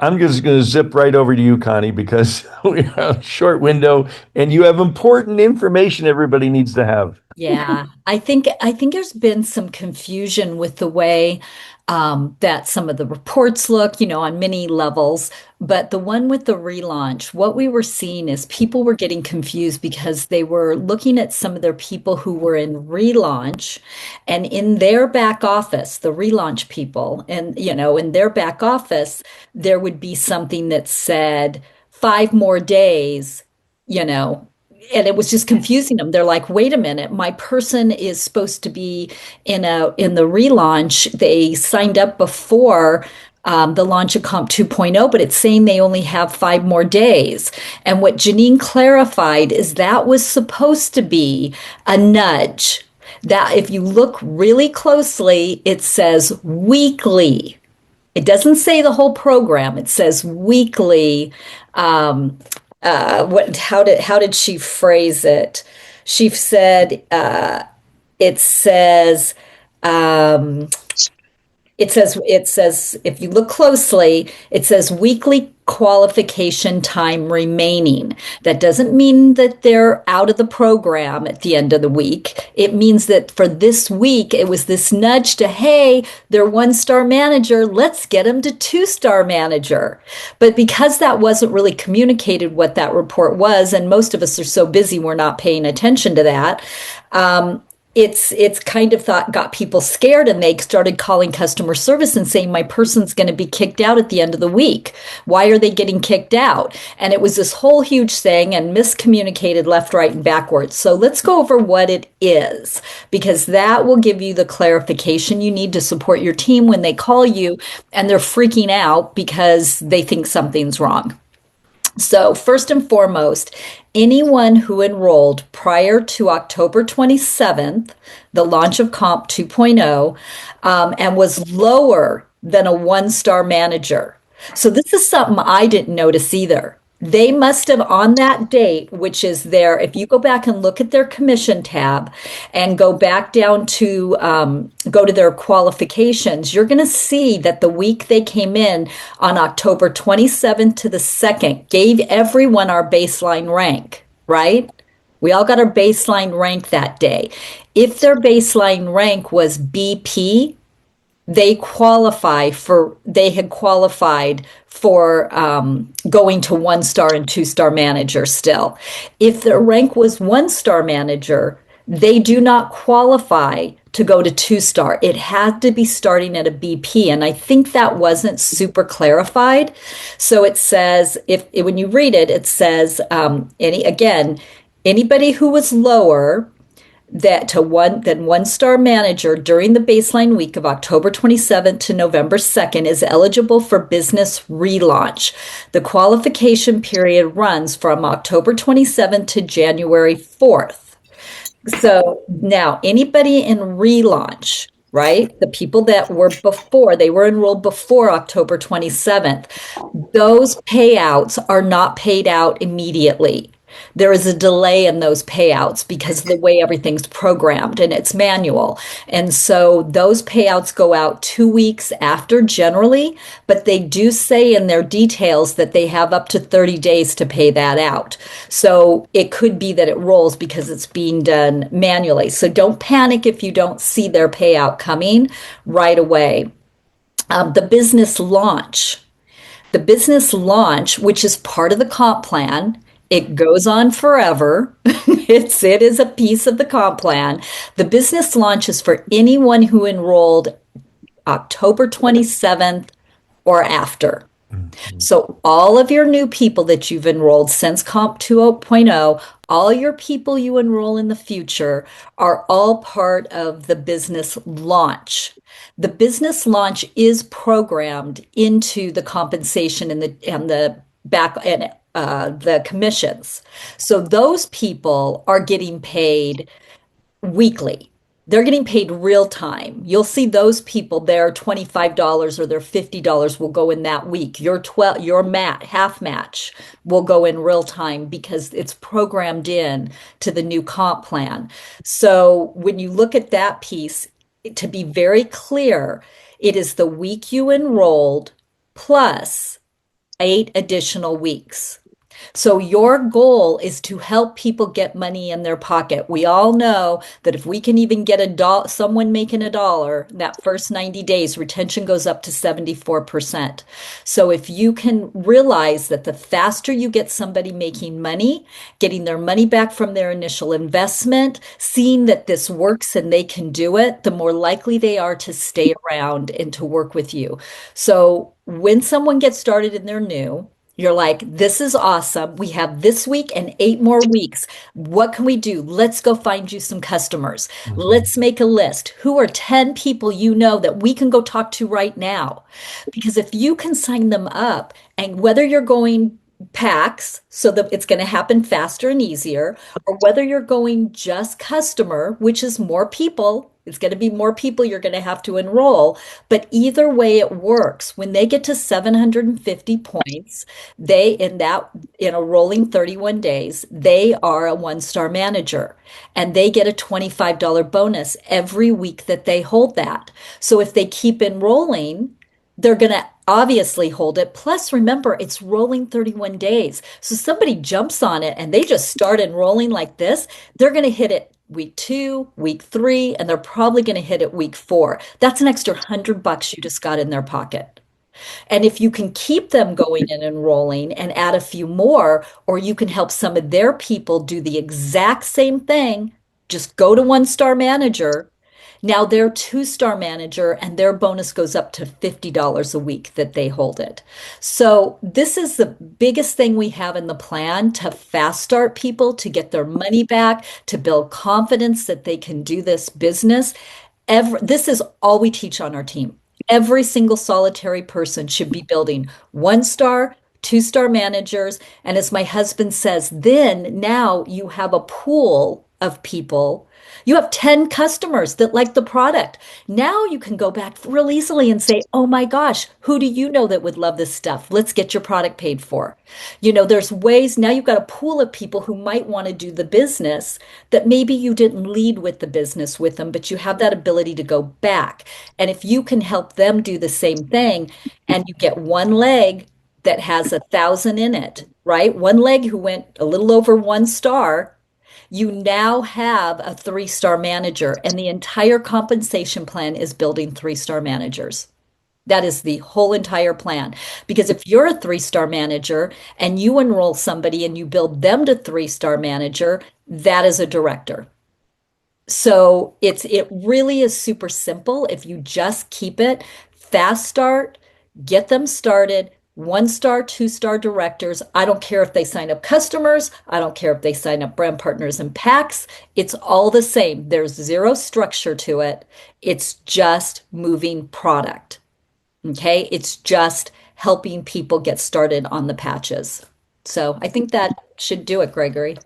I'm just going to zip right over to you, Connie, because we have a short window and you have important information everybody needs to have. Yeah, I think there's been some confusion with the way that some of the reports look, on many levels. But the one with the relaunch, what we were seeing is people were getting confused because they were looking at some of their people who were in relaunch, and in their back office, the relaunch people, and in their back office, there would be something that said 5 more days, you know and it was just confusing them. They're like, wait a minute, my person is supposed to be in the relaunch. They signed up before the launch of Comp 2.0, but it's saying they only have 5 more days. And what Janine clarified is that was supposed to be a nudge. That if you look really closely, it says weekly. It doesn't say the whole program. It says weekly. What? How did she phrase it? She said it says um, it says if you look closely, it says weekly qualification time remaining. That doesn't mean that they're out of the program at the end of the week. It means that for this week, it was this nudge to, hey, they're 1-star manager, let's get them to 2-star manager. But because that wasn't really communicated what that report was, and most of us are so busy we're not paying attention to that, it's kind of got people scared, and they started calling customer service and saying my person's going to be kicked out at the end of the week. Why are they getting kicked out? And it was this whole huge thing and miscommunicated left, right, and backwards. So let's go over what it is, because that will give you the clarification you need to support your team when they call you and they're freaking out because they think something's wrong. So, first and foremost, anyone who enrolled prior to October 27th, the launch of Comp 2.0, and was lower than a 1-star manager. So, this is something I didn't notice either. They must have on that date, which is there, if you go back and look at their commission tab and go back down to go to their qualifications, you're going to see that the week they came in on October 27th to the 2nd gave everyone our baseline rank, right? We all got our baseline rank that day. If their baseline rank was BP, they had qualified for going to 1-star and 2-star manager still. If their rank was 1-star manager, they do not qualify to go to 2-star. It had to be starting at a BP. And I think that wasn't super clarified. So it says, if when you read it, it says, anybody who was lower that to 1-star manager during the baseline week of October 27th to November 2nd is eligible for business relaunch. The qualification period runs from October 27th to January 4th. So now anybody in relaunch, right? The people that were before, they were enrolled before October 27th, those payouts are not paid out immediately. There is a delay in those payouts because of the way everything's programmed and it's manual. And so those payouts go out 2 weeks after generally, but they do say in their details that they have up to 30 days to pay that out. So it could be that it rolls because it's being done manually. So don't panic if you don't see their payout coming right away. The business launch. The business launch, which is part of the comp plan, it goes on forever. It is a piece of the comp plan. The business launch is for anyone who enrolled October 27th or after. So all of your new people that you've enrolled since Comp 2.0, all your people you enroll in the future are all part of the business launch. The business launch is programmed into the compensation and the back and the commissions. So those people are getting paid weekly. They're getting paid real time. You'll see those people, their $25 or their $50 will go in that week. Your half match will go in real time because it's programmed in to the new comp plan. So when you look at that piece, to be very clear, it is the week you enrolled plus 8 additional weeks. So your goal is to help people get money in their pocket. We all know that if we can even get someone making a dollar, that first 90 days, retention goes up to 74%. So if you can realize that the faster you get somebody making money, getting their money back from their initial investment, seeing that this works and they can do it, the more likely they are to stay around and to work with you. So when someone gets started and they're new, you're like, this is awesome. We have this week and 8 more weeks. What can we do? Let's go find you some customers. Mhm. Let's make a list. Who are 10 people you know that we can go talk to right now? Because if you can sign them up, and whether you're going packs so that it's going to happen faster and easier, or whether you're going just customer, which is more people, it's going to be more people you're going to have to enroll. But either way, it works. When they get to 750 points, they in a rolling 31 days, they are a one-star manager and they get a $25 bonus every week that they hold that. So if they keep enrolling, they're going to obviously hold it. Plus, remember, it's rolling 31 days. So somebody jumps on it and they just start enrolling like this, they're going to hit it week 2, week 3, and they're probably going to hit it week 4. That's an extra $100 you just got in their pocket. And if you can keep them going and enrolling and add a few more, or you can help some of their people do the exact same thing, just go to one star manager. Now they're two-star manager and their bonus goes up to $50 a week that they hold it. So this is the biggest thing we have in the plan to fast start people, to get their money back, to build confidence that they can do this business. This is all we teach on our team. Every single solitary person should be building one-star, two-star managers. And as my husband says, then now you have a pool of people. You have 10 customers that like the product. Now you can go back real easily and say, oh my gosh, who do you know that would love this stuff? Let's get your product paid for. There's ways now you've got a pool of people who might want to do the business that maybe you didn't lead with the business with them, but you have that ability to go back. And if you can help them do the same thing and you get one leg that has 1,000 in it, right? One leg who went a little over one star, you now have a 3-star manager, and the entire compensation plan is building 3-star managers. That is the whole entire plan. Because if you're a 3-star manager and you enroll somebody and you build them to 3-star manager, that is a director. So it really is super simple if you just keep it fast start, get them started, 1-star, 2-star directors. I don't care if they sign up customers, I don't care if they sign up brand partners and packs. It's all the same. There's zero structure to it. It's just moving product. Okay? It's just helping people get started on the patches. So I think that should do it, Gregory.